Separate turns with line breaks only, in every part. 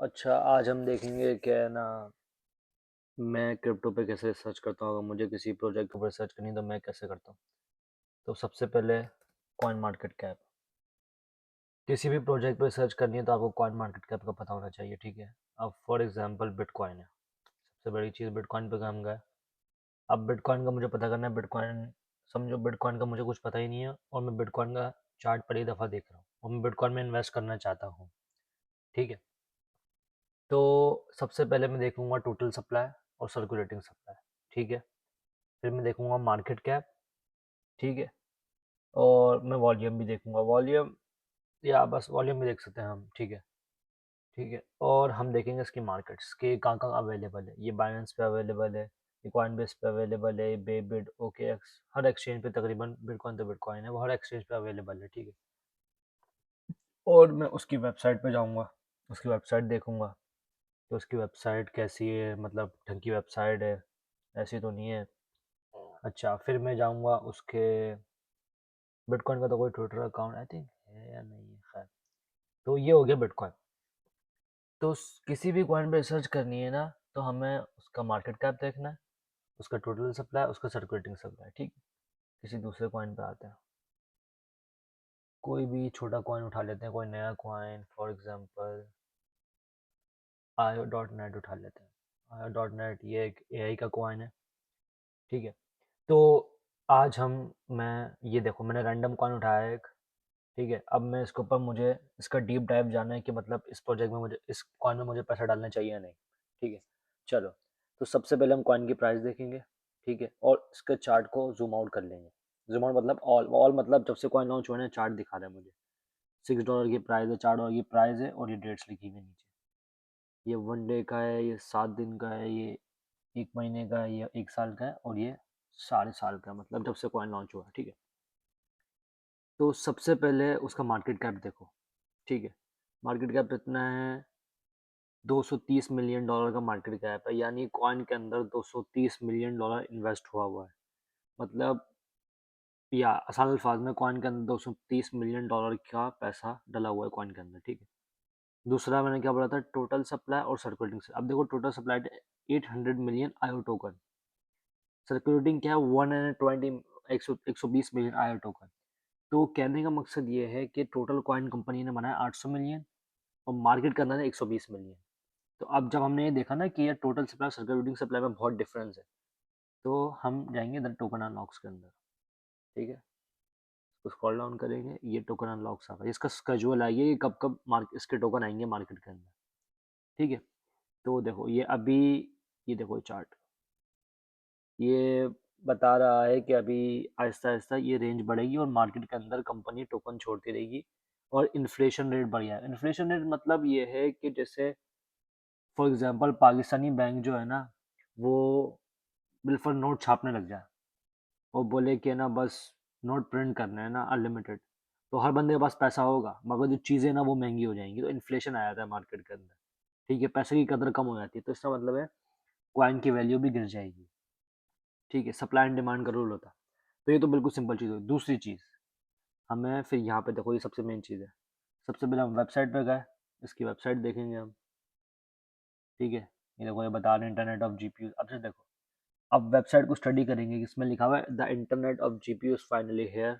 अच्छा, आज हम देखेंगे क्या है ना, मैं क्रिप्टो पे कैसे सर्च करता हूँ। अगर मुझे किसी प्रोजेक्ट के ऊपर सर्च करनी है तो मैं कैसे करता हूँ। तो सबसे पहले कॉइन मार्केट कैप, किसी भी प्रोजेक्ट पे सर्च करनी है तो आपको कॉइन मार्केट कैप का पता होना चाहिए, ठीक है। अब फॉर एग्जांपल बिटकॉइन है, सबसे बड़ी चीज़ बिटकॉइन पे काम का है। अब बिटकॉइन का मुझे पता करना है। बिटकॉइन, समझो बिटकॉइन का मुझे कुछ पता ही नहीं है और मैं बिटकॉइन का चार्ट पहली दफ़ा देख रहा हूँ और मैं बिटकॉइन में इन्वेस्ट करना चाहता हूँ, ठीक है। तो सबसे पहले मैं देखूंगा टोटल सप्लाई और सर्कुलेटिंग सप्लाई, ठीक है। फिर मैं देखूंगा मार्केट कैप, ठीक है। और मैं वॉल्यूम भी देखूंगा, वॉल्यूम या बस वॉल्यूम भी देख सकते हैं हम, ठीक है। ठीक है, और हम देखेंगे इसकी मार्केट्स के कहाँ कहाँ अवेलेबल है। ये बाइनेंस पे अवेलेबल है, ये कॉइनबेस पे अवेलेबल है, बेबिट, ओके एक्स, हर एक्सचेंज पे तकरीबन बिटकॉइन तो बिटकॉइन है वो हर एक्सचेंज पे अवेलेबल है, ठीक है। और मैं उसकी वेबसाइट पे जाऊंगा, उसकी वेबसाइट देखूंगा कि उसकी वेबसाइट कैसी है, मतलब ढंग की वेबसाइट है, ऐसी तो नहीं है। अच्छा, फिर मैं जाऊंगा उसके, बिटकॉइन का तो कोई ट्विटर अकाउंट आई थिंक है या नहीं है, खैर। तो ये हो गया बिटकॉइन। तो किसी भी कॉइन पे रिसर्च करनी है ना, तो हमें उसका मार्केट कैप देखना है, उसका टोटल सप्लाई, उसका सर्कुलेटिंग सप्लाई, ठीक है। किसी दूसरे कॉइन पे आते हैं, कोई भी छोटा कॉइन उठा लेते हैं, कोई नया कॉइन, फॉर एग्जांपल आयो डॉट नेट उठा लेते हैं। आयो डॉट नेट ये एक एआई का कॉइन है, ठीक है। तो आज हम, मैं ये देखो मैंने रैंडम कॉइन उठाया है एक, ठीक है। अब मैं इसके ऊपर, मुझे इसका डीप डाइव जानना है कि मतलब इस प्रोजेक्ट में मुझे, इस कॉइन में मुझे पैसा डालना चाहिए या नहीं, ठीक है। चलो, तो सबसे पहले हम कॉइन की प्राइस देखेंगे, ठीक है, और इसके चार्ट को जूम आउट कर लेंगे। जूम आउट मतलब ऑल ऑल, मतलब जब से कॉइन लॉन्च हुआ है ना, चार्ट दिखा रहा है मुझे। $6 की प्राइस है, $4 की प्राइस है, और ये डेट्स लिखी हुई है नीचे। ये 1 डे का है, ये 7 दिन का है, ये 1 महीने का है, ये 1 साल का है, और ये साढ़े साल का है, मतलब जब से कॉइन लॉन्च हुआ है, ठीक है। तो सबसे पहले उसका मार्केट कैप देखो, ठीक है। मार्केट कैप इतना है, $230 मिलियन का मार्केट कैप है, यानी कॉइन के अंदर $230 मिलियन इन्वेस्ट हुआ है। मतलब, या आसान अल्फाज में, कॉइन के अंदर $230 मिलियन का पैसा डला हुआ है कॉइन के अंदर, ठीक है। दूसरा मैंने क्या बोला था, टोटल सप्लाई और सर्कुलेटिंग। अब देखो टोटल सप्लाई 800 मिलियन आयो टोकन, सर्कुलेटिंग क्या है 120, 120 मिलियन आयो टोकन। तो कहने का मकसद ये है कि टोटल कॉइन कंपनी ने बनाया 800 मिलियन, और मार्केट करना है 120 मिलियन। तो अब जब हमने ये देखा ना कि ये टोटल सप्लाई सर्कुलेटिंग सप्लाई में बहुत डिफरेंस है, तो हम जाएंगे इधर टोकन अनलॉक्स के अंदर, ठीक है। उसको स्क्रॉल डाउन करेंगे, ये टोकन अनलॉक्स आ गया, इसका स्केड्यूल आइए कि कब कब मार्केट इसके टोकन आएंगे मार्केट के अंदर, ठीक है। तो देखो ये अभी, ये देखो चार्ट, ये बता रहा है कि अभी आहिस्ता आहिस्ता ये रेंज बढ़ेगी और मार्केट के अंदर कंपनी टोकन छोड़ती रहेगी, और इन्फ्लेशन रेट बढ़ गया है। इन्फ्लेशन रेट मतलब ये है कि जैसे फॉर एग्जांपल पाकिस्तानी बैंक जो है ना, वो बिल्कुल नोट छापने लग जाए और बोले कि ना बस नोट प्रिंट करना है ना अनलिमिटेड, तो हर बंदे के पास पैसा होगा मगर जो चीज़ें ना वो महंगी हो जाएंगी, तो इन्फ्लेशन आ जाता है मार्केट के अंदर, ठीक है। पैसे की कदर कम हो जाती है, तो इसका मतलब है कॉइन की वैल्यू भी गिर जाएगी, ठीक है। सप्लाई एंड डिमांड का रूल होता है। तो ये तो बिल्कुल सिंपल चीज़ हुई। दूसरी चीज़, हमें फिर यहाँ पे देखो, ये सबसे मेन चीज़ है। सबसे पहले हम वेबसाइट पे गए, इसकी वेबसाइट देखेंगे हम, ठीक है। ये देखो, ये बता रहे हैं इंटरनेट ऑफ जीपीयू। अब से देखो, अब वेबसाइट को स्टडी करेंगे, इसमें लिखा हुआ है the internet of GPU is finally here,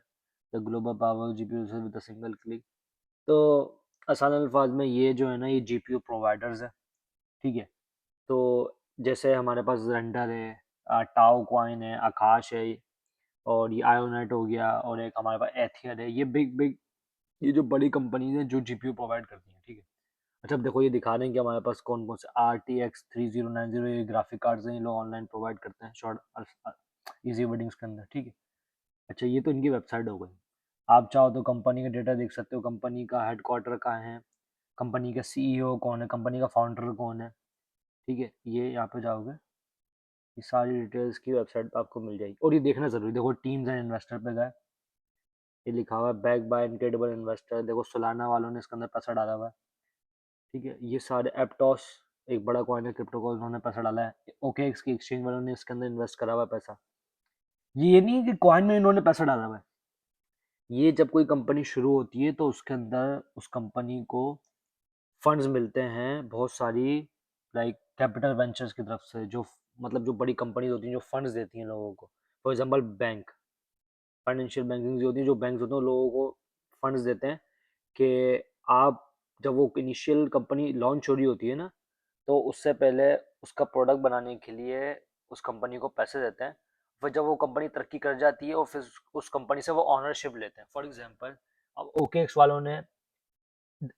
the global power GPU with a single click. तो आसान अल्फाज में ये जो है ना, ये जीपीयू प्रोवाइडर्स है, ठीक है। तो जैसे हमारे पास रेंडर है, टाओ कॉइन है, आकाश है, और ये आयोनेट हो गया, और एक हमारे पास एथियर है। ये बिग बिग, ये जो बड़ी कंपनीज हैं जो जीपीयू प्रोवाइड करती हैं, ठीक है। अच्छा, अब देखो ये दिखा रहे हैं कि हमारे पास कौन कौन से RTX 3090 ये ग्राफिक कार्ड्स हैं, ये लोग ऑनलाइन प्रोवाइड करते हैं शॉर्ट इजी वेडिंग्स के अंदर, ठीक है। अच्छा, ये तो इनकी वेबसाइट हो गई। आप चाहो तो कंपनी का डेटा देख सकते हो, कंपनी का हेडक्वार्टर कहाँ है, कंपनी का सीईओ कौन है, कंपनी का फाउंडर कौन है, ठीक है। ये यहाँ पे जाओगे, ये सारी डिटेल्स की वेबसाइट आपको मिल जाएगी। और ये देखना जरूरी, देखो टीम्स एंड इन्वेस्टर पे गए, ये लिखा हुआ है बैक बाय इनक्रेडिबल इन्वेस्टर। देखो सोलाना वालों ने इसके अंदर पैसा डाला हुआ है, ठीक है। ये सारे एप्टोस, एक बड़ा कॉइन है क्रिप्टो का, उन्होंने पैसा डाला है। OKX की एक्सचेंज वालों ने इसके अंदर इन्वेस्ट करा हुआ है पैसा। ये नहीं है कि कॉइन में इन्होंने पैसा डाला हुआ है, ये जब कोई कंपनी शुरू होती है तो उसके अंदर उस कंपनी को फंड्स मिलते हैं बहुत सारी, लाइक कैपिटल वेंचर्स की तरफ से, जो मतलब जो बड़ी कंपनीज होती हैं जो फंड्स देती हैं लोगों को। For example bank, financial banking जो होती है, जो बैंक होते हैं वो लोगों को फंड्स देते हैं कि आप, जब वो इनिशियल कंपनी लॉन्च हो रही होती है ना, तो उससे पहले उसका प्रोडक्ट बनाने के लिए उस कंपनी को पैसे देते हैं। फिर जब वो कंपनी तरक्की कर जाती है और फिर उस कंपनी से वो ऑनरशिप लेते हैं। फॉर एग्जांपल, अब OKX वालों ने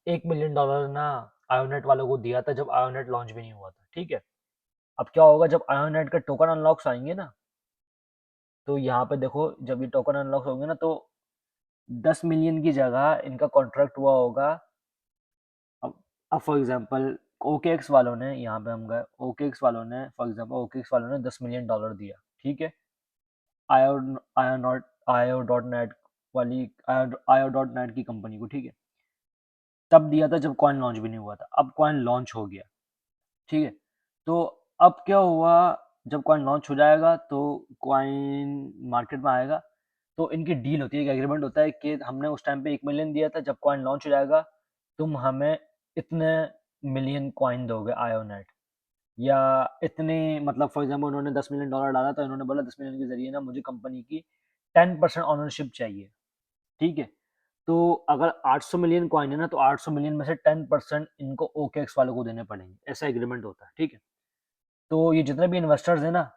$1 मिलियन ना आयोनेट वालों को दिया था जब आयोनेट लॉन्च भी नहीं हुआ था, ठीक है। अब क्या होगा, जब आयोनेट के टोकन अनलॉक्स आएंगे ना, तो यहाँ पे देखो, जब ये टोकन अनलॉक होंगे ना, तो 10 मिलियन की जगह इनका कॉन्ट्रैक्ट हुआ होगा। अब फॉर एग्जांपल OKX वालों ने, यहाँ पे हम गए, OKX वालों ने, फॉर एग्जांपल OKX वालों ने $10 मिलियन दिया, ठीक है। आयो आयो नॉट आयो डॉट नेट वाली, आयो डॉट नेट की कंपनी को, ठीक है। तब दिया था जब कॉइन लॉन्च भी नहीं हुआ था। अब कॉइन लॉन्च हो गया, ठीक है। तो अब क्या हुआ, जब कॉइन लॉन्च हो जाएगा तो कॉइन मार्केट में आएगा, तो इनकी डील होती है, एक एग्रीमेंट होता है कि हमने उस टाइम पे 1 मिलियन दिया था, जब कॉइन लॉन्च हो जाएगा तुम हमें इतने मिलियन कॉइन दोगे आयोनेट, या इतने, मतलब फॉर एग्जाम्पल उन्होंने $10 मिलियन डाला, तो इन्होंने बोला 10 मिलियन के जरिए ना मुझे कंपनी की 10% ऑनरशिप चाहिए, ठीक है। तो अगर 800 मिलियन कॉइन है ना, तो 800 मिलियन में से 10% इनको OKX वालों को देने पड़ेंगे, ऐसा एग्रीमेंट होता है, ठीक है। तो ये जितने भी इन्वेस्टर्स हैं ना,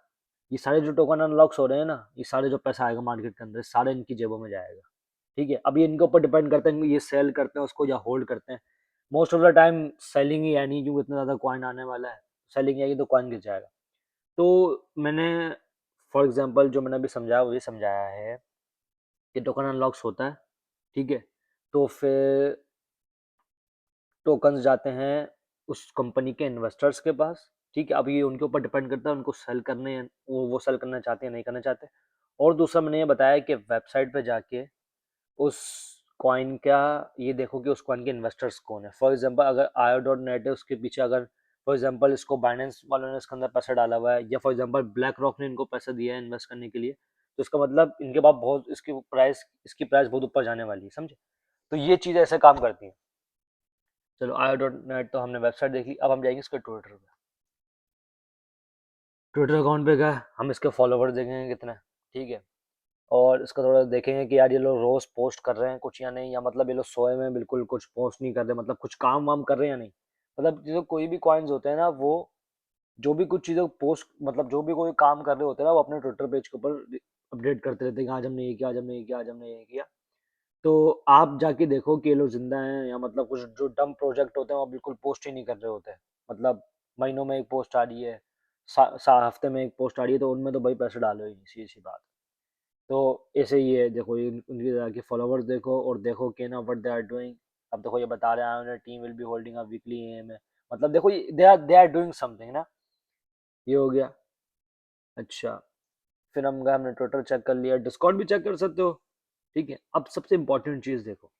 ये सारे जो टोकन अनलॉक्स हो रहे हैं ना, ये सारे जो पैसा आएगा मार्केट के अंदर, सारे इनकी जेबों में जाएगा, ठीक है। अब ये इनके ऊपर डिपेंड करता है, ये सेल करते हैं उसको या होल्ड करते हैं। Most of the time selling ही है नहीं, क्योंकि इतना ज़्यादा कॉइन आने वाला है। सेलिंग आएगी तो कॉइन गिर जाएगा। तो मैंने, फॉर एग्जांपल जो मैंने अभी समझाया वो ये समझाया है कि टोकन अनलॉक्स होता है, ठीक है। तो फिर टोकन्स जाते हैं उस कंपनी के इन्वेस्टर्स के पास, ठीक है। अब ये उनके ऊपर डिपेंड करता है उनको सेल करने हैं, वो सेल करना चाहते हैं नहीं करना चाहते। और दूसरा मैंने ये बताया कि वेबसाइट पे जाके उस कॉइन का ये देखो कि उस कॉइन के इन्वेस्टर्स कौन है। फॉर एग्जांपल अगर आयो डॉट नेट है, उसके पीछे अगर फॉर एग्जांपल इसको बाइनेंस वालों ने इसके अंदर पैसा डाला हुआ है, या फॉर एग्जांपल ब्लैक रॉक ने इनको पैसा दिया है इन्वेस्ट करने के लिए, तो इसका मतलब इनके पास बहुत, इसकी प्राइस बहुत ऊपर जाने वाली है, समझे। तो ये चीज़ ऐसे काम करती है। चलो आयो डॉट नेट तो हमने वेबसाइट देख ली, अब हम जाएंगे इसके ट्विटर पे। ट्विटर अकाउंट पे गए, हम इसके फॉलोवर्स देखेंगे कितने, ठीक है। और इसका थोड़ा देखेंगे कि यार ये लोग रोज पोस्ट कर रहे हैं कुछ या नहीं, या मतलब ये लोग सोए में बिल्कुल कुछ पोस्ट नहीं कर रहे, मतलब कुछ काम वाम कर रहे हैं या नहीं। मतलब जो कोई भी कॉइन्स होते हैं ना, वो जो भी कुछ चीज़ें पोस्ट, मतलब जो भी कोई काम कर रहे होते हैं ना, वो अपने ट्विटर पेज के ऊपर अपडेट करते रहते हैं कि आज हमने ये किया, आज हमने ये किया, आज हमने ये किया। तो आप जाके देखो कि ये लोग जिंदा हैं, या मतलब कुछ जो डम प्रोजेक्ट होते हैं वो बिल्कुल पोस्ट ही नहीं कर रहे होते हैं। मतलब महीनों में एक पोस्ट आ रही है, हफ्ते में एक पोस्ट आ रही है, तो उनमें तो भाई पैसे डालो ही नहीं, सीधी सी बात। तो ऐसे ही है, देखो ये उनकी तरह के फॉलोवर्स देखो, और देखो कि ना व्हाट दे आर डूइंग। अब देखो ये बता रहे हैं उन्हें team will be holding a weekly एम है, मतलब देखो दे आर डूइंग समथिंग ना। ये हो गया। अच्छा, फिर हम गए, हमने ट्विटर चेक कर लिया, डिस्कॉर्ड भी चेक कर सकते हो, ठीक है। अब सबसे इंपॉर्टेंट चीज़ देखो,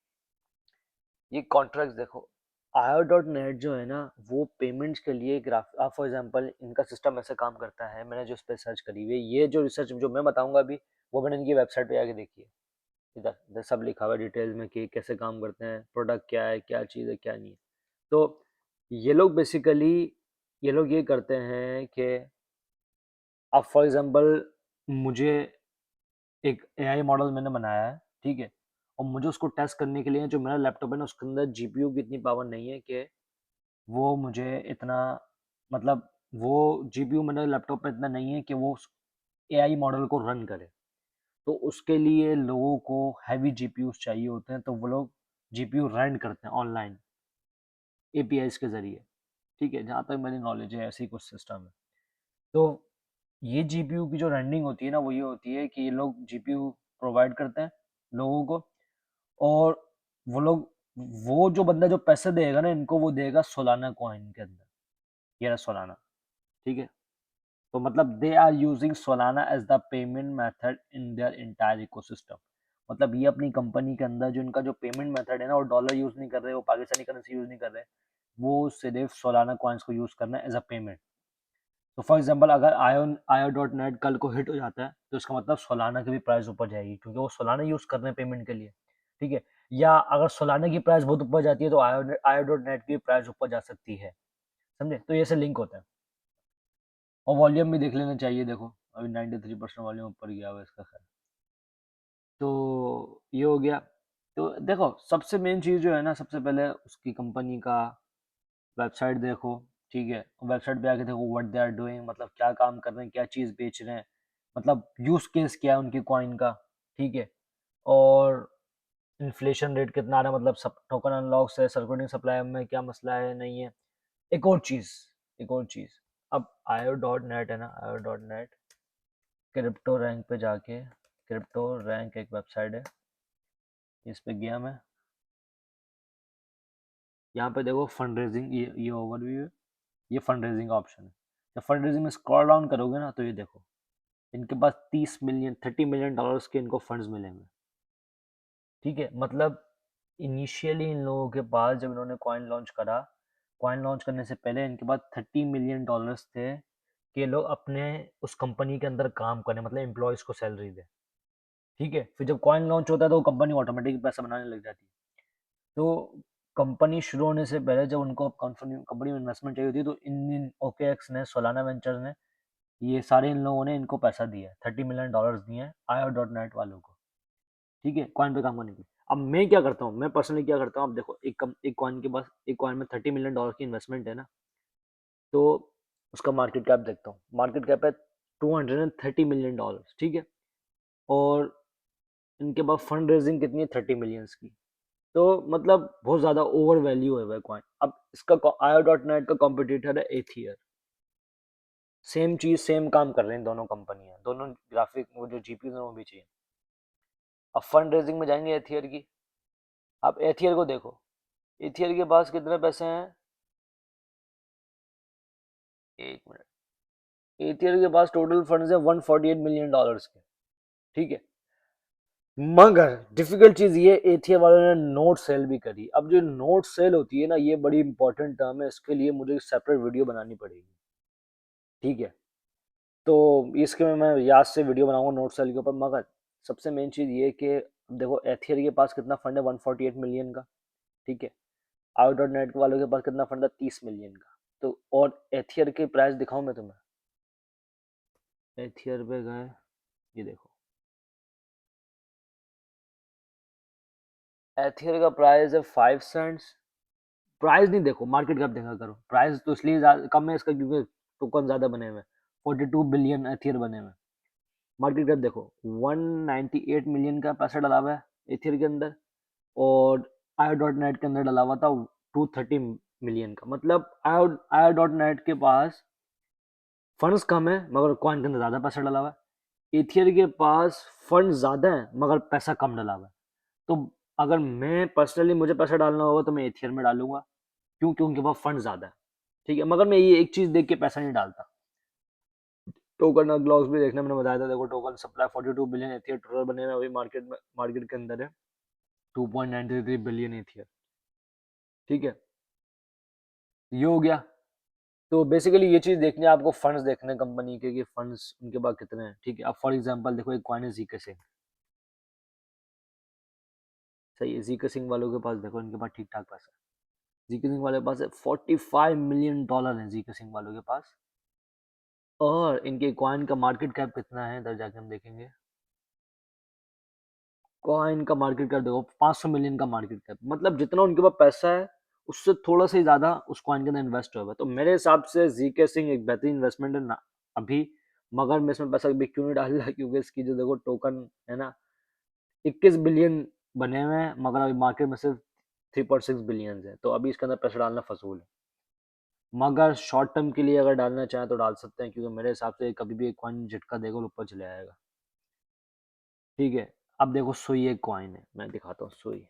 ये कॉन्ट्रैक्ट देखो। आयो डॉट नेट जो है ना, वो पेमेंट्स के लिए ग्राफ, आप फॉर एग्जांपल इनका सिस्टम ऐसे काम करता है, मैंने जो इस पर सर्च करी हुई है, ये जो रिसर्च जो मैं बताऊंगा अभी, वो मैंने इनकी वेबसाइट पे आके देखी है। इधर इधर सब लिखा हुआ है डिटेल में कि कैसे काम करते हैं, प्रोडक्ट क्या है, क्या चीज़ है, क्या नहीं है। तो ये लोग बेसिकली, ये लोग ये करते हैं कि अब फॉर एग्जांपल मुझे एक एआई मॉडल मैंने बनाया है, ठीक है। और मुझे उसको टेस्ट करने के लिए जो मेरा लैपटॉप है ना, उसके अंदर जीपीयू की इतनी पावर नहीं है कि वो मुझे इतना, मतलब वो जीपीयू मेरे लैपटॉप पे इतना नहीं है कि वो एआई मॉडल को रन करे। तो उसके लिए लोगों को हैवी जीपीयूज चाहिए होते हैं, तो वो लोग जीपीयू रेंट करते हैं ऑनलाइन एपीआईज के जरिए, ठीक है। जहाँ तक मेरी नॉलेज है ऐसी कुछ सिस्टम है। तो ये जीपीयू की जो रेंडिंग होती है ना, वो ये होती है कि ये लोग जीपीयू प्रोवाइड करते हैं लोगों को, और वो लोग, वो जो बंदा जो पैसे देगा ना इनको, वो देगा सोलाना कॉइन के अंदर, ये रहा सोलाना, ठीक है। तो मतलब they are using Solana as the payment method in their entire ecosystem. मतलब ये अपनी कंपनी के अंदर जो इनका जो पेमेंट मेथड है ना, वो डॉलर यूज नहीं कर रहे, वो पाकिस्तानी करेंसी यूज नहीं कर रहे, वो सिर्फ सोलाना कॉइन्स को यूज करना है एज अ पेमेंट। तो फॉर एग्जांपल अगर आयो डॉट नेट कल को हिट हो जाता है, तो इसका मतलब सोलाना की भी प्राइस ऊपर जाएगी, क्योंकि वो सोलाना यूज कर रहे हैं पेमेंट के लिए, ठीक है। या अगर सोलाना की प्राइस बहुत ऊपर जाती है तो आयो डॉट नेट की प्राइस ऊपर जा सकती है, समझे? तो ये से लिंक होता है। और वॉल्यूम भी देख लेना चाहिए, देखो अभी 93% वॉल्यूम ऊपर गया हुआ है इसका, खैर। तो ये हो गया। तो देखो सबसे मेन चीज़ जो है ना, सबसे पहले उसकी कंपनी का वेबसाइट देखो, ठीक है? वेबसाइट पे आके देखो व्हाट दे आर डूइंग, मतलब क्या काम कर रहे हैं, क्या चीज़ बेच रहे हैं, मतलब यूज केस क्या है उनकी कॉइन का, ठीक है? और इन्फ्लेशन रेट कितना आ रहा है, मतलब सब टोकन अनलॉक से सर्कुलेटिंग सप्लाई में क्या मसला है, नहीं है। एक और चीज़, एक और चीज़, अब आयो डॉट नेट है ना, आयो डॉट नेट क्रिप्टो रैंक पे जाके, क्रिप्टो रैंक एक वेबसाइट है, इस पे गया मैं। यहाँ पे देखो फंड रेजिंग, ये ओवरव्यू है, ये फंड रेजिंग का ऑप्शन है। जब फंड रेजिंग में स्क्रॉल डाउन करोगे ना तो ये देखो इनके पास 30 मिलियन डॉलर्स के इनको फंड्स मिलेंगे, ठीक है? मतलब इनिशियली इन लोगों के पास जब इन्होंने कॉइन लॉन्च करा, कॉइन लॉन्च करने से पहले इनके पास 30 मिलियन डॉलर्स थे कि लोग अपने उस कंपनी के अंदर काम करें, मतलब एम्प्लॉयज़ को सैलरी दे, ठीक है? फिर जब कॉइन लॉन्च होता है तो कंपनी ऑटोमेटिक पैसा बनाने लग जाती है। तो कंपनी शुरू होने से पहले जब उनको कंपनी में इन्वेस्टमेंट चाहिए होती है तो इन ओकेएक्स ने, सोलाना वेंचर्स ने, ये सारे इन लोगों ने इनको पैसा दिया है, 30 मिलियन डॉलर्स दिए हैं आयो डॉट नेट वालों को, ठीक है? कॉइन पे काम करने के लिए। अब मैं क्या करता हूँ, मैं पर्सनली क्या करता हूँ, अब देखो एक कॉइन के पास, एक कॉइन में 30 मिलियन डॉलर की इन्वेस्टमेंट है ना, तो उसका मार्केट कैप देखता हूँ, मार्केट कैप है 230 मिलियन डॉलर, ठीक है? और इनके पास फंड रेजिंग कितनी है, 30 मिलियंस की। तो मतलब बहुत ज़्यादा ओवर वैल्यू है वह कॉइन। अब इसका आयो डॉट नेट का कॉम्पिटिटर है एथियर, सेम चीज़ सेम काम कर रहे हैं दोनों कंपनियां, दोनों ग्राफिक वो जो जीपीयू है वो भी चाहिए। अब फंड रेजिंग में जाएंगे एथियर की, आप एथियर को देखो, एथियर के पास कितने पैसे हैं, एक मिनट, एथियर के पास टोटल फंड्स है 148 मिलियन डॉलर्स के, ठीक है? मगर डिफिकल्ट चीज ये, एथियर वालों ने नोट सेल भी करी। अब जो नोट सेल होती है ना, ये बड़ी इंपॉर्टेंट टर्म है, इसके लिए मुझे सेपरेट वीडियो बनानी पड़ेगी, ठीक है? तो इसके में मैं याद से वीडियो बनाऊंगा नोट सेल के ऊपर। मगर सबसे मेन चीज़ ये कि अब देखो एथियर के पास कितना फंड है, 148 मिलियन का, ठीक है? आउट डॉट नेट वालों के पास कितना फंड है, 30 मिलियन का। तो और एथियर की प्राइस दिखाऊं मैं तुम्हें, एथियर पे गए, ये देखो एथियर का प्राइस है 5 सेंट्स। प्राइस नहीं देखो, मार्केट कैप देखा करो, प्राइस तो इसलिए कम है इसका क्योंकि टोकन ज़्यादा बने हुए हैं, 42 बिलियन एथियर बने हुए हैं। मार्केट कैप देखो 198 मिलियन का पैसा डला हुआ है एथियर के अंदर, और आयो डॉट नेट के अंदर डला हुआ था 230 मिलियन का। मतलब आयो डॉट नेट के पास फंड्स कम है मगर कॉइन के अंदर ज़्यादा पैसा डला हुआ है, एथियर के पास फंड ज़्यादा है मगर पैसा कम डला हुआ है। तो अगर मैं पर्सनली मुझे पैसा डालना होगा तो मैं एथियर में डालूंगा, क्योंकि उनके पास फंड ज़्यादा है, ठीक है? मगर मैं ये एक चीज़ देख के पैसा नहीं डालता, टोकन ब्लॉक्स भी देखना, मैंने बताया था देखो, टोकन सप्लाई 42 बिलियन एथियर टोटल बने हुए अभी मार्केट में, मार्केट के अंदर है 2.93 बिलियन एथियर, ठीक है? ये हो गया। तो बेसिकली ये चीज़ देखनी है आपको, फंड्स देखने हैं कंपनी के कि फंड्स उनके पास कितने हैं, ठीक है? अब फॉर एग्जांपल देखो एक कॉइन है जीके सिंह, सही है? जीके सिंह वालों के पास देखो इनके पास ठीक ठाक पैसा है, जीके सिंह वाले के पास 45 मिलियन डॉलर है जीके सिंह वालों के पास। और इनके कॉइन का मार्केट कैप कितना है, इधर जाके हम देखेंगे, कॉइन का मार्केट कैप देखो 500 मिलियन का मार्केट कैप, मतलब जितना उनके पास पैसा है उससे थोड़ा सा ही ज्यादा उस कॉइन के अंदर इन्वेस्ट हुआ है। तो मेरे हिसाब से जीके सिंह एक बेहतरीन इन्वेस्टमेंट है ना अभी। मगर मैं इसमें पैसा भी क्यों नहीं डाल रहा, क्योंकि इसकी जो देखो टोकन है ना 21 बिलियन बने हुए हैं, मगर अभी मार्केट में सिर्फ 3.6 बिलियन है, तो अभी इसके अंदर पैसा डालना फजूल है। मगर शॉर्ट टर्म के लिए अगर डालना चाहें तो डाल सकते हैं, क्योंकि मेरे हिसाब से कभी भी एक कॉइन झटका देगा और ऊपर चले आएगा, ठीक है? अब देखो सुई एक कॉइन है, मैं दिखाता हूँ सुई,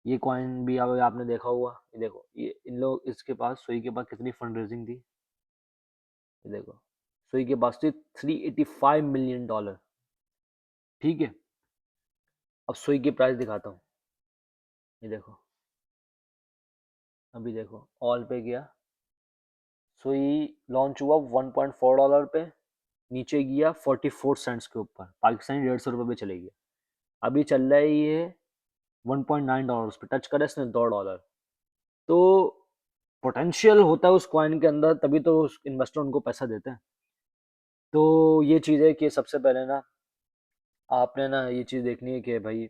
ये कॉइन भी अब आपने देखा होगा, ये देखो, ये इन लोग इसके पास, सुई के पास कितनी फंड रेजिंग थी, ये देखो, सुई के पास थी 385 मिलियन डॉलर, ठीक है? अब सुई की प्राइस दिखाता हूँ, ये देखो, अभी देखो ऑल पे गया, सुई लॉन्च हुआ $1.4 पे, नीचे गया 44 सेंट्स के ऊपर, पाकिस्तानी 150 रुपये पे चले गया, अभी चल रहा है ये $1.9 पे टच करे इसने $2। तो पोटेंशियल होता है उस कॉइन के अंदर, तभी तो उस इन्वेस्टर उनको पैसा देते हैं। तो ये चीज़ है कि सबसे पहले ना आपने ना ये चीज़ देखनी है कि भाई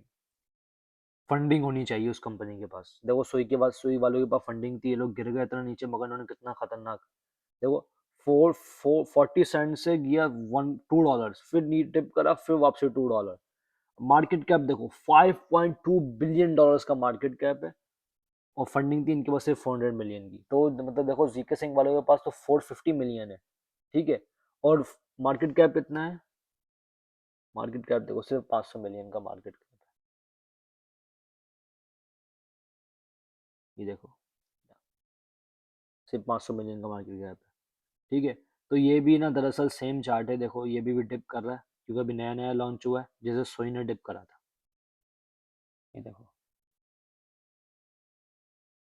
फंडिंग होनी चाहिए उस कंपनी के पास। देखो सुई के बाद, सुई वालों के पास फंडिंग थी, ये लोग गिर गए इतना नीचे, मगर उन्होंने कितना खतरनाक, देखो 40 सेंट से गया 1 $2, फिर नी टिप करा, फिर वापसी $2। मार्केट कैप देखो $5.2 बिलियन का मार्केट कैप है, और फंडिंग थी इनके पास सिर्फ 400 मिलियन की। तो मतलब देखो जीके सिंह वालों के पास तो 450 मिलियन है, ठीक है, और मार्केट कैप कितना है, मार्केट कैप देखो सिर्फ 500 मिलियन का मार्केट कैप है, ये देखो सिर्फ 500 मिलियन का मार्केट कैप है, ठीक है। तो ये भी ना दरअसल सेम चार्ट है, देखो ये भी डिप कर रहा है, क्योंकि अभी नया नया लॉन्च हुआ है, जैसे सोई ने डिप करा था, ये देखो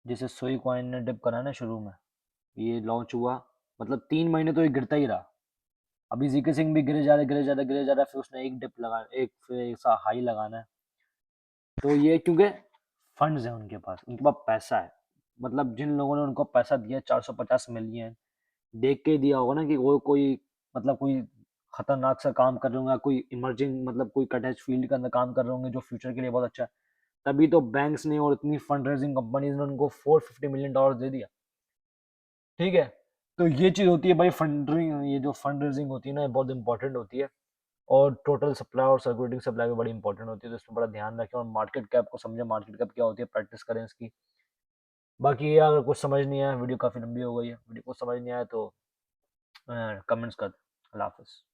जैसे सोई कॉइन ने डिप करा ना शुरू में, ये लॉन्च हुआ, मतलब 3 महीने तो ये गिरता ही रहा। अभी जीके सिंह भी गिरे जा रहा, गिरे जा रहा, गिरे जा रहा, फिर उसने एक डिप लगा, एक फिर ऐसा हाई लगाना है। तो ये क्योंकि फंड्स है उनके पास, उनके पास पैसा है, मतलब जिन लोगों ने उनको पैसा दिया 450 मिलियन, देख के दिया होगा ना कि वो कोई, मतलब कोई खतरनाक सा काम कर रहे होंगे, कोई इमर्जिंग, मतलब कोई कटेज फील्ड के अंदर काम कर रहे होंगे जो फ्यूचर के लिए बहुत अच्छा है, तभी तो बैंक्स ने और इतनी फंड रेजिंग कंपनीज ने उनको $450 मिलियन दे दिया, ठीक है। तो ये चीज होती है भाई, फंडिंग, ये जो फंड रेजिंग होती है ना, ये बहुत इंपॉर्टेंट होती है, और टोटल सप्लाई और सर्कुलेटिंग सप्लाई भी बड़ी इंपॉर्टेंट होती है, तो इसमें बड़ा ध्यान रखें और मार्केट कैप को समझें, मार्केट कैप क्या होती है, प्रैक्टिस करें इसकी। बाकी ये अगर कुछ समझ नहीं आया, वीडियो काफ़ी लंबी हो गई है, वीडियो को समझ नहीं आया तो कमेंट्स कर दें। अल्लाह हाफिज़।